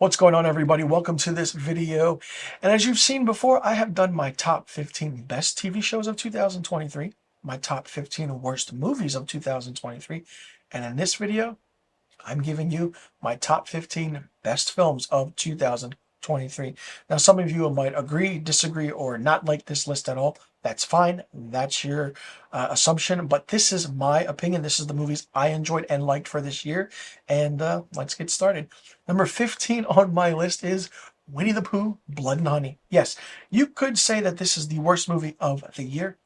What's going on, everybody? Welcome to this video. And as you've seen before, I have done my top 15 best TV shows of 2023, my top 15 worst movies of 2023, and in this video, I'm giving you my top 15 best films of 2023. Now, some of you might agree, disagree, or not like this list at all. That's fine. That's your assumption. But this is my opinion. This is the movies I enjoyed and liked for this year. And let's get started. Number 15 on my list is Winnie the Pooh, Blood and Honey. Yes, you could say that this is the worst movie of the year.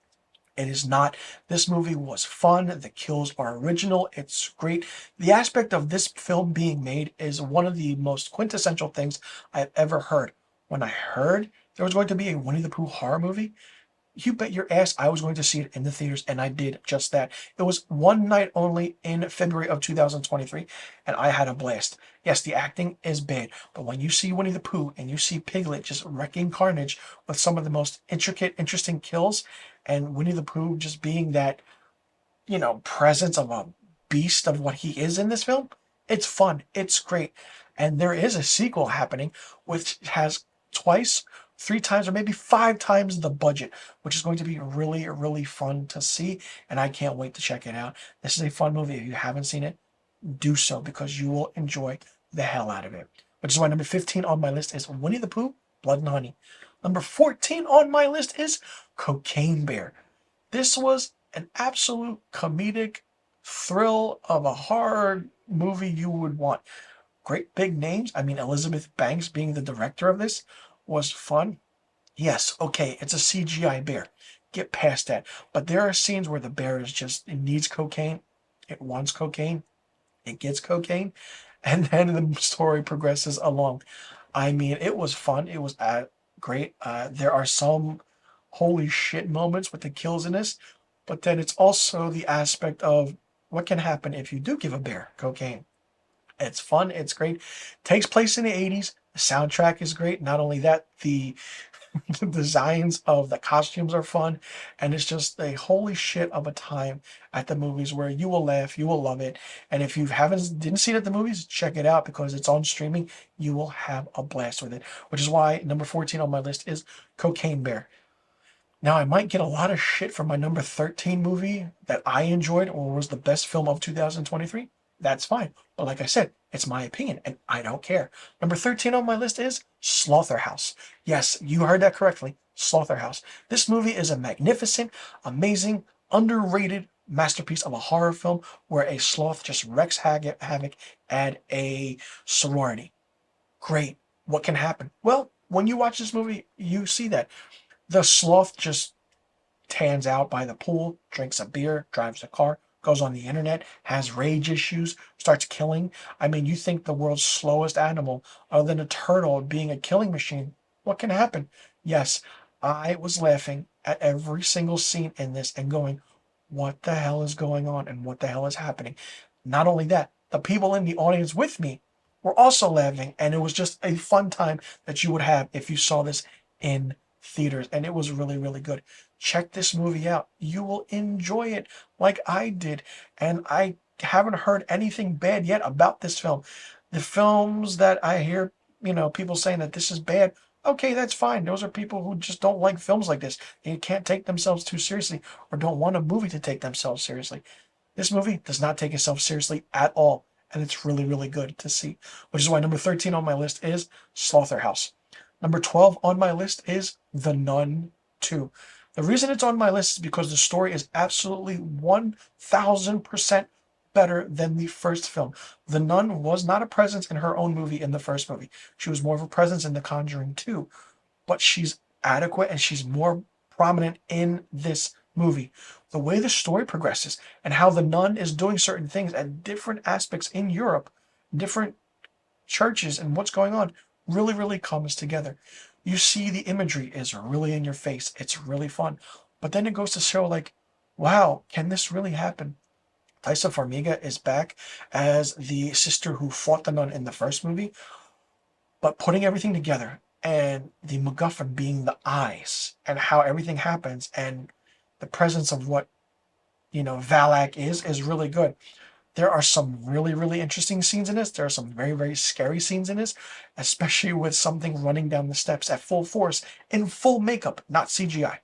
It is not. This movie was fun. The kills are original. It's great. The aspect of this film being made is one of the most quintessential things I've ever heard. When I heard there was going to be a Winnie the Pooh horror movie, you bet your ass I was going to see it in the theaters, and I did just that. It was one night only in February of 2023, and I had a blast. Yes, the acting is bad, but when you see Winnie the Pooh and you see Piglet just wrecking carnage with some of the most intricate, interesting kills, and Winnie the Pooh just being that, presence of a beast of what he is in this film, it's fun. It's great. And there is a sequel happening, which has twice, three times, or maybe five times the budget, which is going to be really, really fun to see. And I can't wait to check it out. This is a fun movie. If you haven't seen it, do so because you will enjoy the hell out of it. Which is why number 15 on my list is Winnie the Pooh, Blood and Honey. Number 14 on my list is Cocaine Bear. This was an absolute comedic thrill of a horror movie you would want. Great big names. I mean, Elizabeth Banks being the director of this was fun. Yes, okay, it's a CGI bear. Get past that. But there are scenes where the bear it needs cocaine, it wants cocaine, it gets cocaine, and then the story progresses along. I mean, it was fun. It was great. There are some holy shit moments with the kills in this, but then it's also the aspect of what can happen if you do give a bear cocaine. It's fun. It's great. Takes place in the 80s. The soundtrack is great. Not only that, the the designs of the costumes are fun, and it's just a holy shit of a time at the movies where you will laugh, you will love it, and if you didn't see it at the movies, check it out because it's on streaming. You will have a blast with it, which is why number 14 on my list is Cocaine Bear. Now, I might get a lot of shit for my number 13 movie that I enjoyed or was the best film of 2023. That's fine. But like I said, it's my opinion and I don't care. Number 13 on my list is Slaughterhouse. Yes, you heard that correctly. Slaughterhouse. This movie is a magnificent, amazing, underrated masterpiece of a horror film where a sloth just wreaks havoc at a sorority. Great. What can happen? Well, when you watch this movie, you see that. The sloth just tans out by the pool, drinks a beer, drives a car, goes on the internet, has rage issues, starts killing. I mean, you think the world's slowest animal, other than a turtle being a killing machine, what can happen? Yes, I was laughing at every single scene in this and going, what the hell is going on and what the hell is happening? Not only that, the people in the audience with me were also laughing, and it was just a fun time that you would have if you saw this in theaters, and it was really, really good. Check this movie out. You will enjoy it like I did, and I haven't heard anything bad yet about this film. The films that I hear, people saying that this is bad, okay, that's fine. Those are people who just don't like films like this. They can't take themselves too seriously or don't want a movie to take themselves seriously. This movie does not take itself seriously at all, and it's really, really good to see, which is why number 13 on my list is Slaughterhouse. Number 12 on my list is The Nun 2. The reason it's on my list is because the story is absolutely 1000% better than the first film. The Nun was not a presence in her own movie in the first movie. She was more of a presence in The Conjuring 2, but she's adequate and she's more prominent in this movie. The way the story progresses and how the nun is doing certain things at different aspects in Europe, different churches and what's going on really, really comes together. You see the imagery is really in your face. It's really fun. But then it goes to show like, wow, can this really happen? Taissa Farmiga is back as the sister who fought the nun in the first movie, but putting everything together and the MacGuffin being the eyes and how everything happens and the presence of what, Valak is really good. There are some really, really interesting scenes in this. There are some very, very scary scenes in this, especially with something running down the steps at full force in full makeup, not CGI.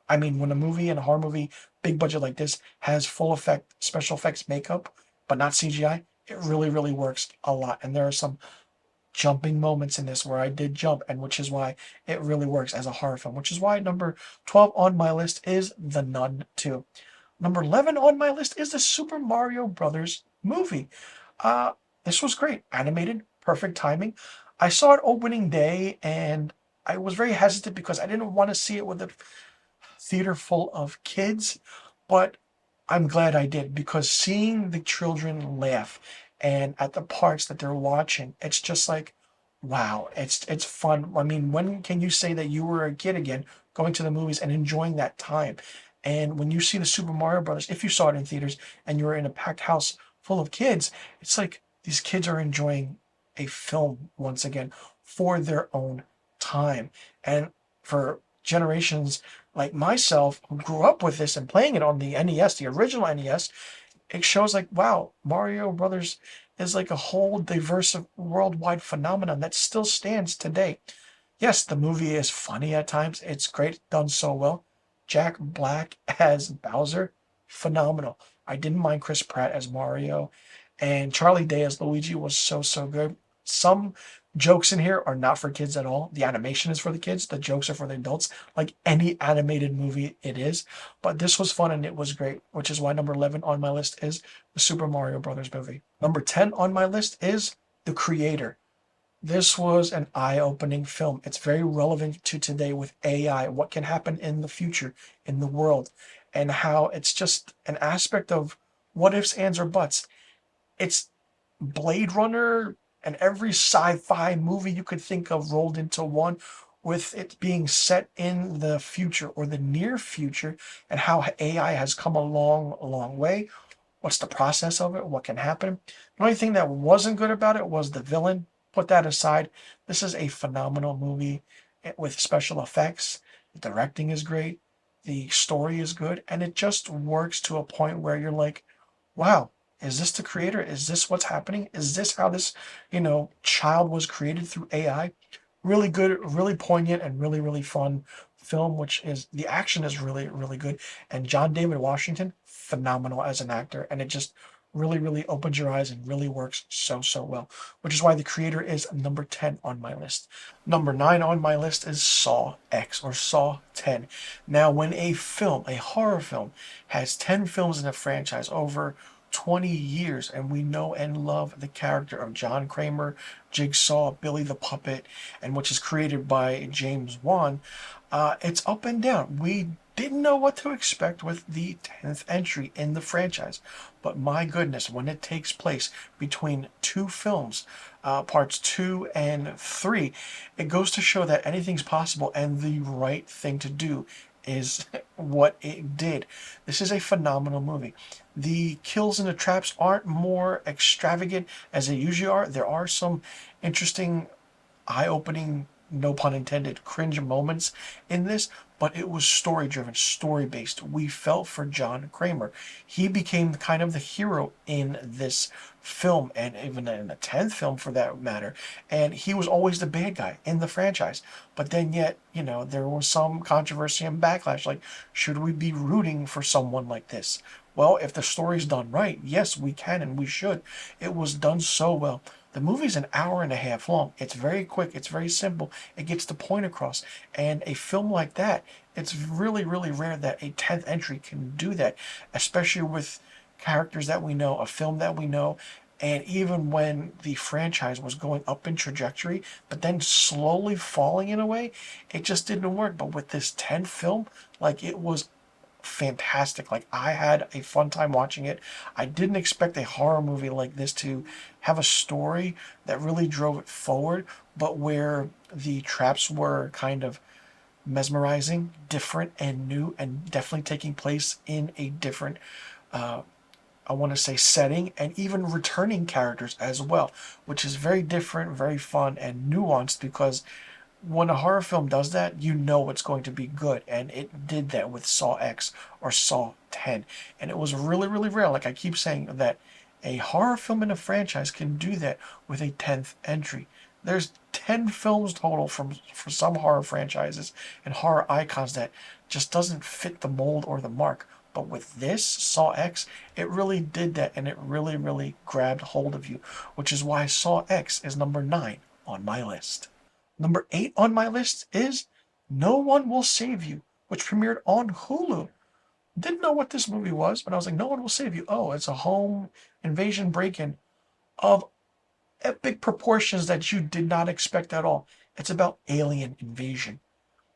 I mean, when a movie and a horror movie, big budget like this, has full effect, special effects makeup, but not CGI, it really, really works a lot. And there are some jumping moments in this where I did jump, and which is why it really works as a horror film, which is why number 12 on my list is The Nun 2. Number 11 on my list is the Super Mario Brothers movie. This was great. Animated, perfect timing. I saw it opening day and I was very hesitant because I didn't want to see it with a theater full of kids, but I'm glad I did because seeing the children laugh and at the parts that they're watching, it's just like, wow, it's fun. I mean, when can you say that you were a kid again, going to the movies and enjoying that time? And when you see the Super Mario Brothers, if you saw it in theaters and you were in a packed house full of kids, it's like these kids are enjoying a film once again for their own time. And for generations like myself who grew up with this and playing it on the NES, the original NES, it shows like, wow, Mario Brothers is like a whole diverse worldwide phenomenon that still stands today. Yes, the movie is funny at times. It's great, done so well. Jack Black as Bowser, phenomenal. I didn't mind Chris Pratt as Mario, and Charlie Day as Luigi was so, so good. Some jokes in here are not for kids at all. The animation is for the kids, the jokes are for the adults, like any animated movie it is. But this was fun and it was great, which is why number 11 on my list is the Super Mario Brothers movie. Number 10 on my list is The Creator. This was an eye-opening film. It's very relevant to today with AI, what can happen in the future in the world, and how it's just an aspect of what ifs, ands, or buts. It's Blade Runner and every sci-fi movie you could think of rolled into one, with it being set in the future or the near future, and how AI has come a long, long way. What's the process of it? What can happen? The only thing that wasn't good about it was the villain. Put that aside. This is a phenomenal movie with special effects. The directing is great. The story is good. And it just works to a point where you're like, wow, is this the creator? Is this what's happening? Is this how this, child was created through AI? Really good, really poignant, and really, really fun film, which is the action is really, really good. And John David Washington, phenomenal as an actor. And it just really, really opens your eyes and really works so, so well, which is why The Creator is number 10 on my list. Number 9 on my list is Saw X or Saw 10. Now, when a film, a horror film, has 10 films in a franchise over 20 years, and we know and love the character of John Kramer, Jigsaw, Billy the Puppet, and which is created by James Wan, it's up and down. We didn't know what to expect with the 10th entry in the franchise, but my goodness, when it takes place between two films, parts 2 and 3, it goes to show that anything's possible, and the right thing to do is what it did. This is a phenomenal movie. The kills and the traps aren't more extravagant as they usually are. There are some interesting, eye-opening, no pun intended, cringe moments in this, but it was story-driven, story-based. We felt for John Kramer. He became kind of the hero in this film, and even in the 10th film for that matter, and he was always the bad guy in the franchise. But then yet, there was some controversy and backlash, like, should we be rooting for someone like this? Well, if the story's done right, yes, we can and we should. It was done so well. The movie's an hour and a half long. It's very quick. It's very simple. It gets the point across. And a film like that, it's really, really rare that a 10th entry can do that, especially with characters that we know, a film that we know. And even when the franchise was going up in trajectory, but then slowly falling in a way, it just didn't work. But with this 10th film, like, it was fantastic. Like, I had a fun time watching it. I didn't expect a horror movie like this to have a story that really drove it forward, but where the traps were kind of mesmerizing, different, and new, and definitely taking place in a different, I want to say, setting, and even returning characters as well, which is very different, very fun, and nuanced, because when a horror film does that, you know it's going to be good, and it did that with Saw X or Saw 10, and it was really, really rare. Like I keep saying, that A horror film in a franchise can do that with a 10th entry. There's 10 films total for some horror franchises and horror icons that just doesn't fit the mold or the mark. But with this, Saw X, it really did that, and it really, really grabbed hold of you, which is why Saw X is number 9 on my list. Number 8 on my list is No One Will Save You, which premiered on Hulu. Didn't know what this movie was, but I was like, No One Will Save You. Oh, it's a home invasion break-in of epic proportions that you did not expect at all. It's about alien invasion.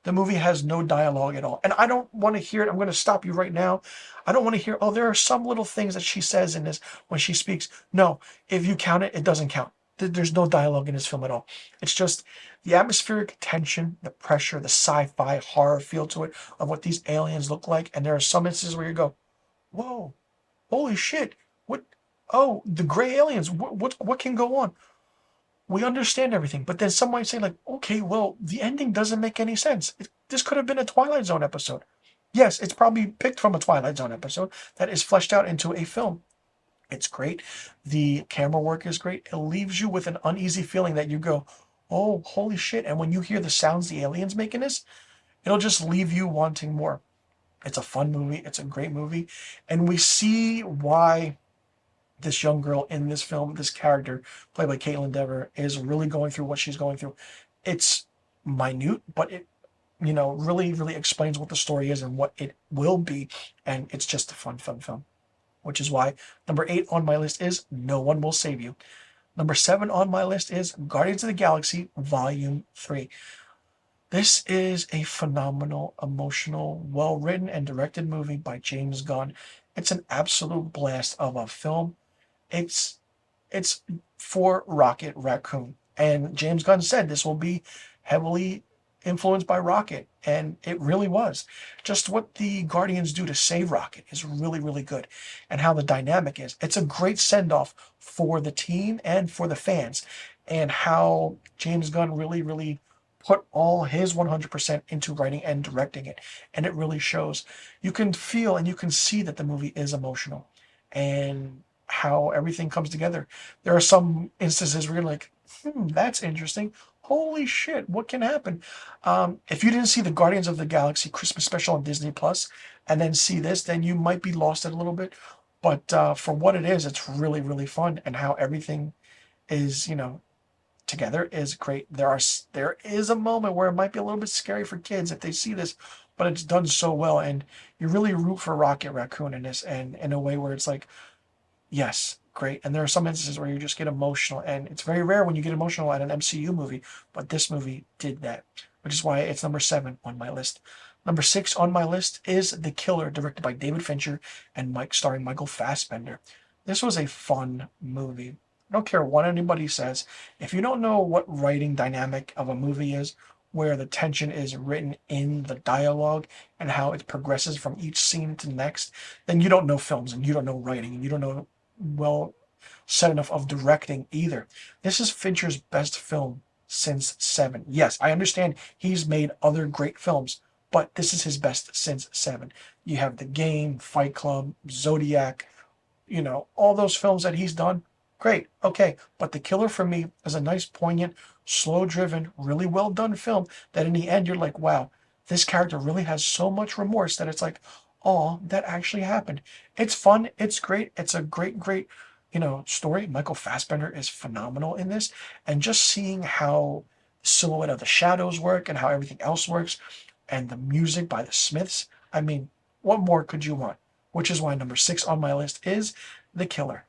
The movie has no dialogue at all. And I don't want to hear it. I'm going to stop you right now. I don't want to hear, oh, there are some little things that she says in this when she speaks. No, if you count it, it doesn't count. There's no dialogue in this film at all. It's just the atmospheric tension, the pressure, the sci-fi horror feel to it of what these aliens look like. And there are some instances where you go, whoa, holy shit. What? Oh, the gray aliens. What can go on? We understand everything, but then some might say, like, okay, well, the ending doesn't make any sense. This could have been a Twilight Zone episode. Yes, it's probably picked from a Twilight Zone episode that is fleshed out into a film. It's great. The camera work is great. It leaves you with an uneasy feeling that you go, oh, holy shit. And when you hear the sounds the aliens make in this, it'll just leave you wanting more. It's a fun movie. It's a great movie. And we see why this young girl in this film, this character played by Caitlin Dever, is really going through what she's going through. It's minute, but it, really, really explains what the story is and what it will be. And it's just a fun, fun film, which is why number 8 on my list is No One Will Save You. Number 7 on my list is Guardians of the Galaxy Volume 3. This is a phenomenal, emotional, well-written and directed movie by James Gunn. It's an absolute blast of a film. It's for Rocket Raccoon. And James Gunn said this will be heavily influenced by Rocket, and it really was. Just what the Guardians do to save Rocket is really, really good, and how the dynamic is. It's a great send-off for the team and for the fans, and how James Gunn really, really put all his 100% into writing and directing it, and it really shows. You can feel and you can see that the movie is emotional, and how everything comes together. There are some instances where you're like, that's interesting. Holy shit, what can happen? If you didn't see the Guardians of the Galaxy Christmas special on Disney Plus and then see this, then you might be lost it a little bit. But for what it is, it's really, really fun, and how everything is, together is great. There is a moment where it might be a little bit scary for kids if they see this, but it's done so well, and you really root for Rocket Raccoon in this, and in a way where it's like, yes, great. And there are some instances where you just get emotional, and it's very rare when you get emotional at an MCU movie, but this movie did that, which is why it's number 7 on my list. Number 6 on my list is The Killer, directed by David Fincher and starring Michael Fassbender. This was a fun movie. I don't care what anybody says. If you don't know what writing dynamic of a movie is, where the tension is written in the dialogue and how it progresses from each scene to the next, then you don't know films, and you don't know writing, and you don't know well set enough of directing either. This is Fincher's best film since Seven. Yes, I understand he's made other great films, but this is his best since Seven. You have The Game, Fight Club, Zodiac, all those films that he's done. Great, okay, but The Killer for me is a nice, poignant, slow-driven, really well-done film that in the end you're like, wow, this character really has so much remorse that it's like, oh, that actually happened. It's fun. It's great. It's a great, great, story. Michael Fassbender is phenomenal in this. And just seeing how the silhouette of the shadows work and how everything else works, and the music by the Smiths. I mean, what more could you want? Which is why number 6 on my list is The Killer.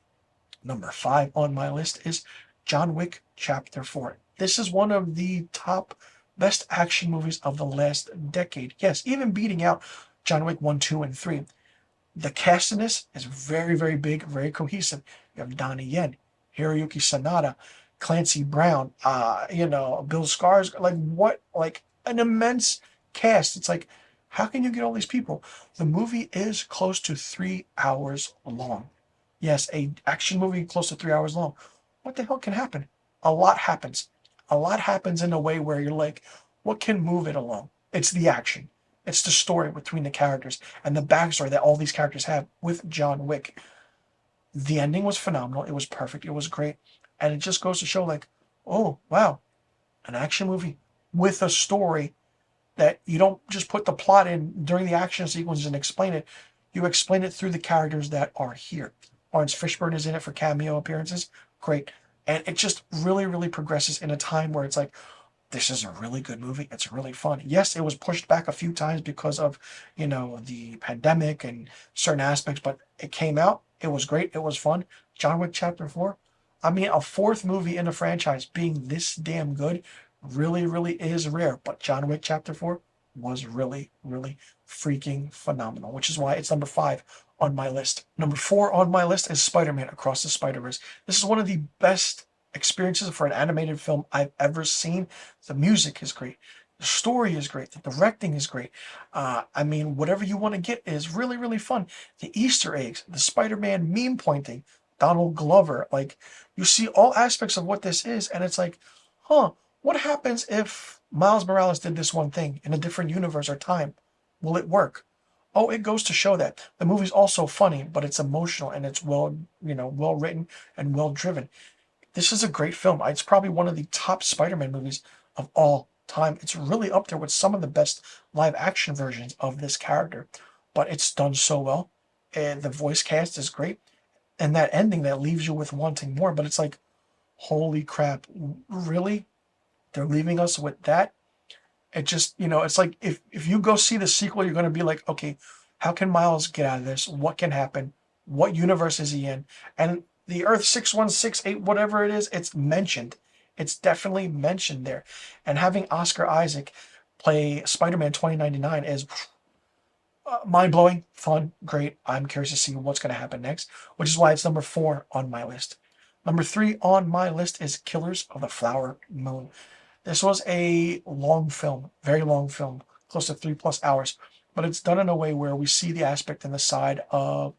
Number 5 on my list is John Wick Chapter 4. This is one of the top best action movies of the last decade. Yes, even beating out John Wick 1, 2, and 3. The cast in this is very, very big, very cohesive. You have Donnie Yen, Hiroyuki Sanada, Clancy Brown, Bill Skarsgård. Like an immense cast. It's like, how can you get all these people? The movie is close to 3 hours long. Yes, a action movie close to 3 hours long. What the hell can happen? A lot happens. A lot happens in a way where you're like, what can move it along? It's the action. It's the story between the characters and the backstory that all these characters have with John Wick. The ending was phenomenal. It was perfect. It was great. And it just goes to show, like, oh, wow, an action movie with a story that you don't just put the plot in during the action sequence and explain it. You explain it through the characters that are here. Lawrence Fishburne is in it for cameo appearances. Great. And it just really, really progresses in a time where it's like, this is a really good movie. It's really fun. Yes, it was pushed back a few times because of, the pandemic and certain aspects, but it came out. It was great. It was fun. John Wick Chapter 4. I mean, a fourth movie in the franchise being this damn good really, really is rare. But John Wick Chapter 4 was really, really freaking phenomenal, which is why it's number 5 on my list. Number 4 on my list is Spider-Man Across the Spider-Verse. This is one of the best experiences for an animated film I've ever seen. The music is great. The story is great. The directing is great. I mean, whatever you want to get is really, really fun. The Easter eggs, the Spider-Man meme pointing, Donald Glover, like, you see all aspects of what this is, and it's like, huh, what happens if Miles Morales did this one thing in a different universe or time? Will it work? Oh, it goes to show that the movie's also funny, but it's emotional and it's well written and well driven. This is a great film. It's probably one of the top Spider-Man movies of all time. It's really up there with some of the best live action versions of this character, but it's done so well. And the voice cast is great. And that ending that leaves you with wanting more, but it's like, holy crap, really? They're leaving us with that? It just, it's like if you go see the sequel, you're going to be like, okay, how can Miles get out of this? What can happen? What universe is he in? And the Earth 6168, whatever it is, it's mentioned. It's definitely mentioned there. And having Oscar Isaac play Spider-Man 2099 is mind-blowing, fun, great. I'm curious to see what's going to happen next, which is why it's number 4 on my list. Number 3 on my list is Killers of the Flower Moon. This was a long film, very long film, close to 3+ hours, but it's done in a way where we see the aspect and the side of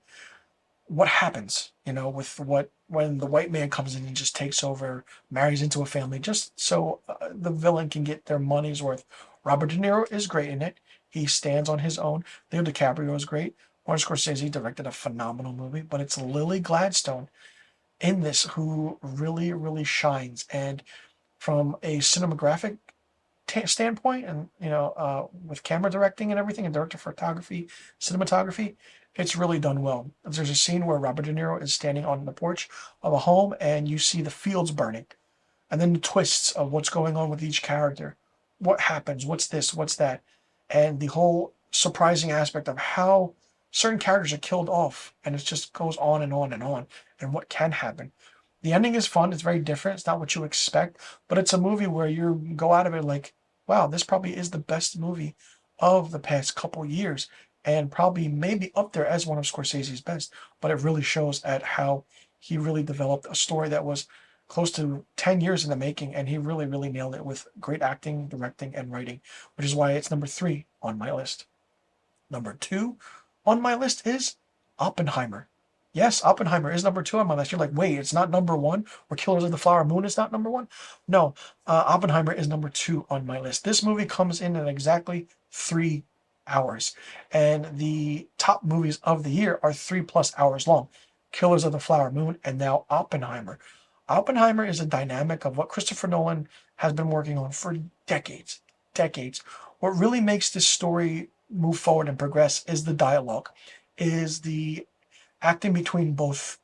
what happens, with when the white man comes in and just takes over, marries into a family, just so the villain can get their money's worth. Robert De Niro is great in it. He stands on his own. Leo DiCaprio is great. Martin Scorsese directed a phenomenal movie, but it's Lily Gladstone in this who really, really shines. And from a cinematographic standpoint, and with camera directing and everything, and director of photography, cinematography, it's really done well. There's a scene where Robert De Niro is standing on the porch of a home, and you see the fields burning, and then the twists of what's going on with each character. What happens? What's this? What's that? And the whole surprising aspect of how certain characters are killed off, and it just goes on and on and on, and what can happen. The ending is fun. It's very different. It's not what you expect, but it's a movie where you go out of it like, wow, this probably is the best movie of the past couple years, and probably maybe up there as one of Scorsese's best. But it really shows at how he really developed a story that was close to 10 years in the making, and he really, really nailed it with great acting, directing, and writing, which is why it's number 3 on my list. Number 2 on my list is Oppenheimer. Yes, Oppenheimer is number 2 on my list. You're like, wait, it's not number 1? Or Killers of the Flower Moon is not number 1? No, Oppenheimer is number 2 on my list. This movie comes in at exactly 3 hours. And the top movies of the year are 3+ hours long. Killers of the Flower Moon, and now Oppenheimer. Oppenheimer is a dynamic of what Christopher Nolan has been working on for decades. Decades. What really makes this story move forward and progress is the dialogue, is the acting between both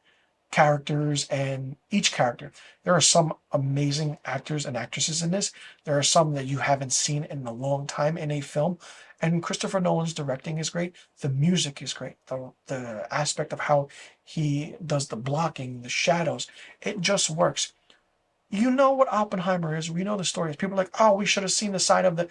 characters and each character. There are some amazing actors and actresses in this. There are some that you haven't seen in a long time in a film. And Christopher Nolan's directing is great. The music is great. The aspect of how he does the blocking, the shadows, it just works. You know what Oppenheimer is. We know the story. People are like, oh, we should have seen the side of the...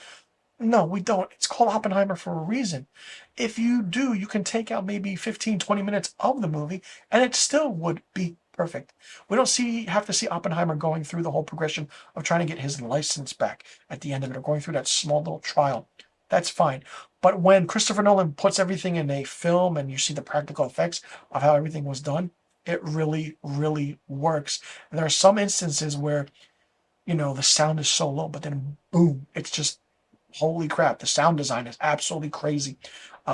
No, we don't. It's called Oppenheimer for a reason. If you do, you can take out maybe 15, 20 minutes of the movie, and it still would be perfect. We don't have to see Oppenheimer going through the whole progression of trying to get his license back at the end of it, or going through that small little trial. That's fine. But when Christopher Nolan puts everything in a film and you see the practical effects of how everything was done, it really, really works. And there are some instances where, the sound is so low, but then boom, it's just, holy crap, the sound design is absolutely crazy.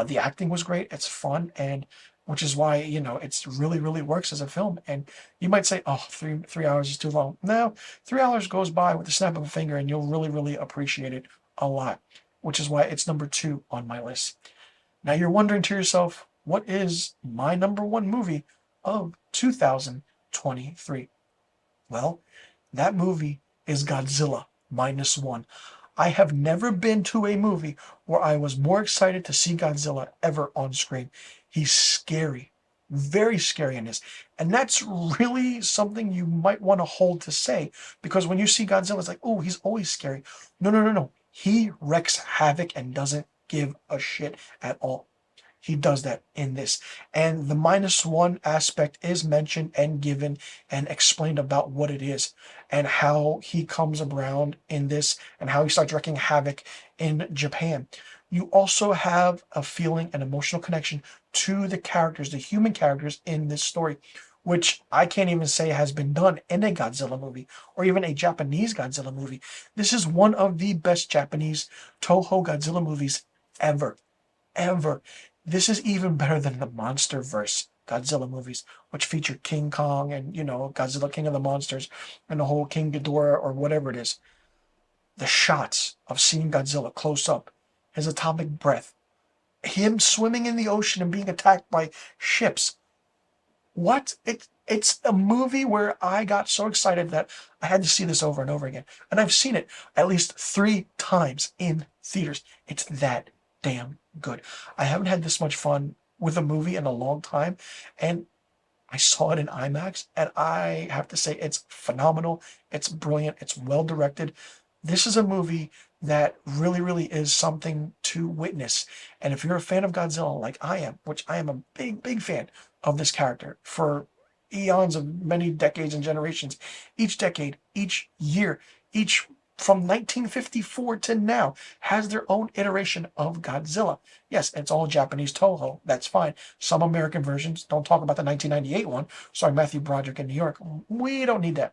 The acting was great. It's fun. And which is why, you know, it's really works as a film. And you might say, oh, three hours is too long. No, 3 hours goes by with the snap of a finger, and you'll really appreciate it a lot, which is why it's number 2 on my list. Now you're wondering to yourself, what is my number 1 movie of 2023? Well, that movie is Godzilla minus one. I have never been to a movie where I was more excited to see Godzilla ever on screen. He's scary, very scary in this. And that's really something you might want to hold to say, because when you see Godzilla, it's like, oh, he's always scary. No. He wreaks havoc and doesn't give a shit at all. He does that in this. And the minus one aspect is mentioned and given and explained about what it is and how he comes around in this and how he starts wreaking havoc in Japan. You also have a feeling and emotional connection to the characters, the human characters in this story, which I can't even say has been done in a Godzilla movie or even a Japanese Godzilla movie. This is one of the best Japanese Toho Godzilla movies ever. This is even better than the MonsterVerse Godzilla movies, which feature King Kong and, you know, Godzilla King of the Monsters and the whole King Ghidorah or whatever it is. The shots of seeing Godzilla close up, his atomic breath, him swimming in the ocean and being attacked by ships. What? It's a movie where I got so excited that I had to see this over and over again. And I've seen it at least 3 times in theaters. It's that damn good. I haven't had this much fun with a movie in a long time, and I saw it in IMAX, and I have to say it's phenomenal. It's brilliant. It's well directed. This is a movie that really is something to witness. And if you're a fan of Godzilla like I am, which I am a big fan of this character for eons of many decades and generations, each decade, each year, each from 1954 to now has their own iteration of Godzilla. Yes, it's all Japanese Toho. That's fine. Some American versions. Don't talk about the 1998 one. Sorry, Matthew Broderick in New York. We don't need that.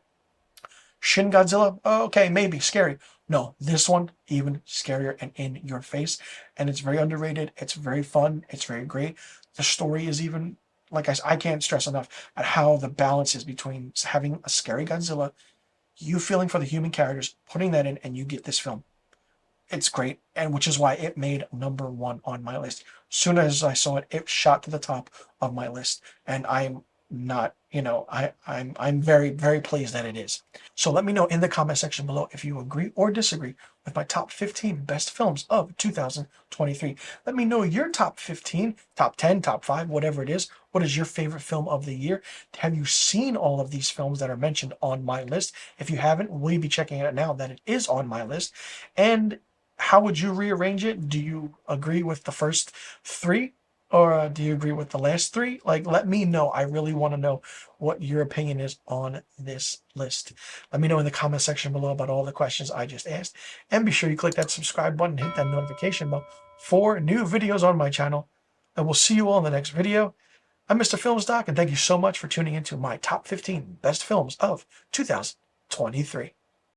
Shin Godzilla? Okay, maybe. Scary. No, this one, even scarier and in your face. And it's very underrated. It's very fun. It's very great. The story is even, like I can't stress enough at how the balance is between having a scary Godzilla, you feeling for the human characters, putting that in, and you get this film. It's great, and which is why it made number 1 on my list. Soon as I saw it, it shot to the top of my list, and I'm not, you know, I'm very pleased that it is. So let me know in the comment section below if you agree or disagree with my top 15 best films of 2023. Let me know your top 15, top 10, top 5, whatever it is. What is your favorite film of the year? Have you seen all of these films that are mentioned on my list? If you haven't, will you be checking it out now that it is on my list? And how would you rearrange it? Do you agree with the first 3? Or do you agree with the last 3? Like, let me know. I really want to know what your opinion is on this list. Let me know in the comment section below about all the questions I just asked. And be sure you click that subscribe button, hit that notification bell for new videos on my channel. And we'll see you all in the next video. I'm Mr. Filmstock, and thank you so much for tuning into my top 15 best films of 2023.